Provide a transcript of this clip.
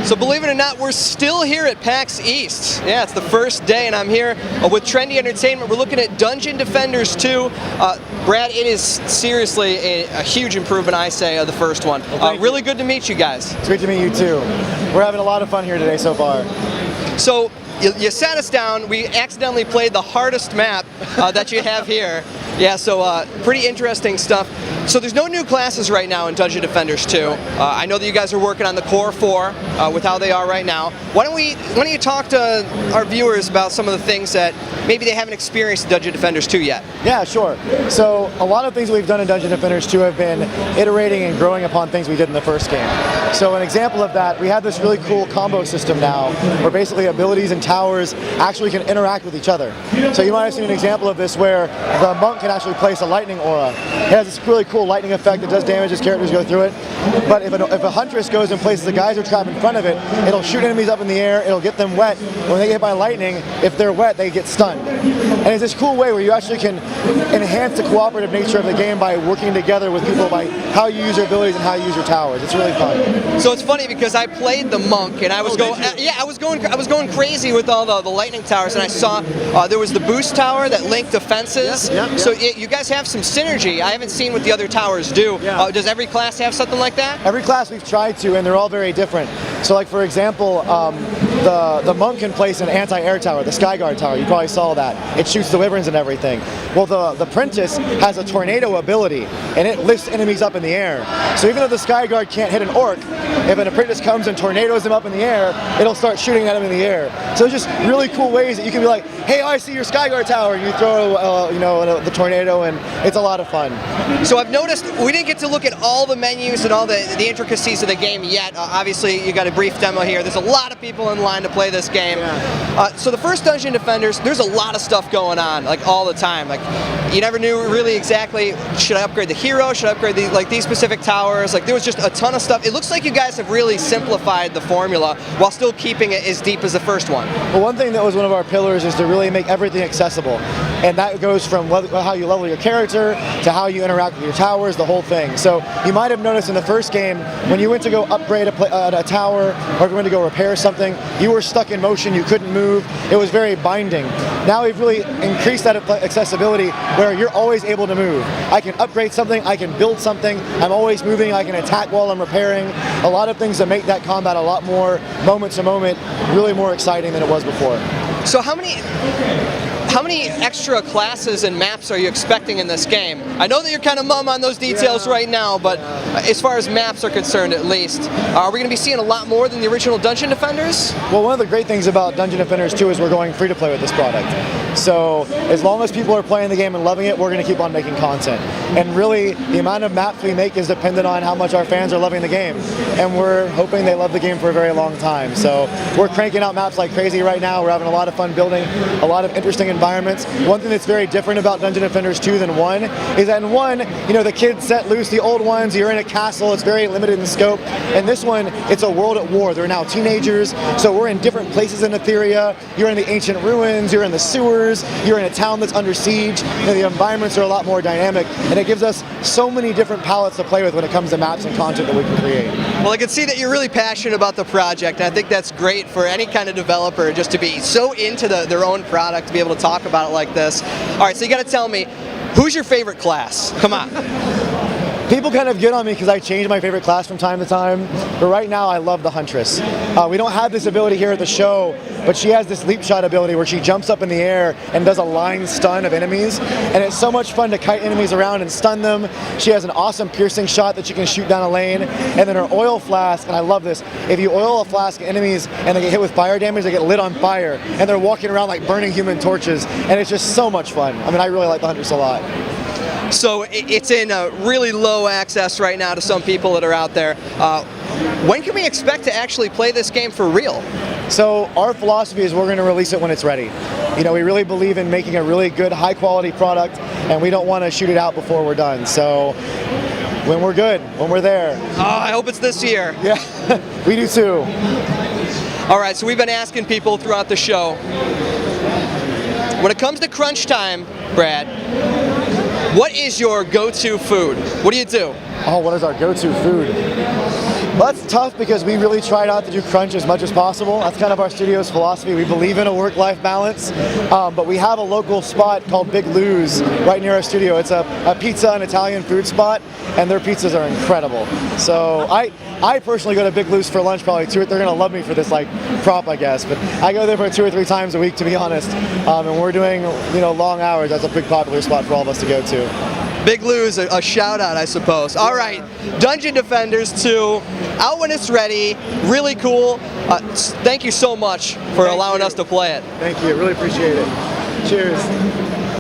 So believe it or not, we're still here at PAX East. Yeah, it's the first day, and I'm here with Trendy Entertainment. We're looking at Dungeon Defenders 2. Brad, it is seriously a huge improvement, I say, of the first one. Really good to meet you guys. It's great to meet you too. We're having a lot of fun here today so far. So you sat us down. We accidentally played the hardest map that you have here. Yeah, so pretty interesting stuff. So there's no new classes right now in Dungeon Defenders 2. I know that you guys are working on the core 4 with how they are right now. Why don't you talk to our viewers about some of the things that maybe they haven't experienced in Dungeon Defenders 2 yet? Yeah, sure. So a lot of things we've done in Dungeon Defenders 2 have been iterating and growing upon things we did in the first game. So an example of that, we have this really cool combo system now where basically abilities and towers actually can interact with each other. So you might have seen an example of this where the monk can actually place a lightning aura. It has this really cool lightning effect that does damage as characters go through it. But if a huntress goes and places a geyser trap in front of it, it'll shoot enemies up in the air, it'll get them wet. When they get hit by lightning, if they're wet, they get stunned. And it's this cool way where you actually can enhance the cooperative nature of the game by working together with people by how you use your abilities and how you use your towers. It's really fun. So it's funny because I played the monk and I was I was going crazy with all the lightning towers, and I saw there was the boost tower that linked defenses. So you guys have some synergy. I haven't seen what the other towers do. Does every class have something like that? Every class we've tried to, and they're all very different. So like for example, the monk can place an anti-air tower, the Skyguard tower. You probably saw that. It shoots the wyverns and everything. Well, the Prentice has a tornado ability, and it lifts enemies up in the air. So even though the Skyguard can't hit an orc, if an apprentice comes and tornadoes them up in the air, it'll start shooting at him in the air. So it's just really cool ways that you can be like, hey, I see your Skyguard tower, and you throw the tornado, and it's a lot of fun. So I've noticed we didn't get to look at all the menus and all the intricacies of the game yet. Obviously, you got a brief demo here. There's a lot of people in line to play this game. So the first Dungeon Defenders, there's a lot of stuff going on, like all the time. Like you never knew really exactly, should I upgrade the hero? Should I upgrade these specific towers? Like there was just a ton of stuff. It looks like you guys have really simplified the formula while still keeping it as deep as the first one. Well, one thing that was one of our pillars is to really make everything accessible. And that goes from how you level your character to how you interact with your towers, the whole thing. So you might have noticed in the first game, when you went to go upgrade a tower, or if you went to go repair something, you were stuck in motion, you couldn't move. It was very binding. Now we've really increased that accessibility where you're always able to move. I can upgrade something, I can build something, I'm always moving, I can attack while I'm repairing. A lot of things that make that combat a lot more moment to moment, really more exciting than it was before. So how many extra classes and maps are you expecting in this game? I know that you're kind of mum on those details right now, but as far as maps are concerned at least, are we going to be seeing a lot more than the original Dungeon Defenders? Well, one of the great things about Dungeon Defenders 2 is we're going free to play with this product. So as long as people are playing the game and loving it, we're going to keep on making content. And really, the amount of maps we make is dependent on how much our fans are loving the game. And we're hoping they love the game for a very long time. So we're cranking out maps like crazy right now. We're having a lot of fun building a lot of interesting environments. One thing that's very different about Dungeon Defenders 2 than 1 is that in 1, the kids set loose, the old ones, you're in a castle, it's very limited in scope. And this one, it's a world at war. They're now teenagers, so we're in different places in Etheria. You're in the ancient ruins, you're in the sewers, you're in a town that's under siege. The environments are a lot more dynamic, and it gives us so many different palettes to play with when it comes to maps and content that we can create. Well, I can see that you're really passionate about the project, and I think that's great for any kind of developer just to be so into their own product, to be able to talk about it like this. All right, so you got to tell me, who's your favorite class? Come on. People kind of get on me because I change my favorite class from time to time, but right now I love the Huntress. We don't have this ability here at the show, but she has this leap shot ability where she jumps up in the air and does a line stun of enemies, and it's so much fun to kite enemies around and stun them. She has an awesome piercing shot that you can shoot down a lane, and then her oil flask, and I love this, if you oil a flask at enemies and they get hit with fire damage, they get lit on fire, and they're walking around like burning human torches, and it's just so much fun. I mean, I really like the Huntress a lot. So it's in really low access right now to some people that are out there. When can we expect to actually play this game for real? So our philosophy is we're going to release it when it's ready. We really believe in making a really good, high-quality product, and we don't want to shoot it out before we're done. So when we're good, when we're there. Oh, I hope it's this year. Yeah, we do too. All right, so we've been asking people throughout the show, when it comes to crunch time, Brad, what is your go-to food? What do you do? Oh, what is our go-to food? Well, that's tough because we really try not to do crunch as much as possible. That's kind of our studio's philosophy. We believe in a work-life balance, but we have a local spot called Big Lou's right near our studio. It's a pizza and Italian food spot, and their pizzas are incredible. So I personally go to Big Lou's for lunch probably they're gonna love me for this like prop, I guess, but I go there for 2 or 3 times a week, to be honest. And we're doing long hours. That's a big popular spot for all of us to go to. Big Lou's, a shout out, I suppose. All right, Dungeon Defenders 2, out when it's ready, really cool. Thank you so much for allowing us to play it. Thank you, really appreciate it. Cheers.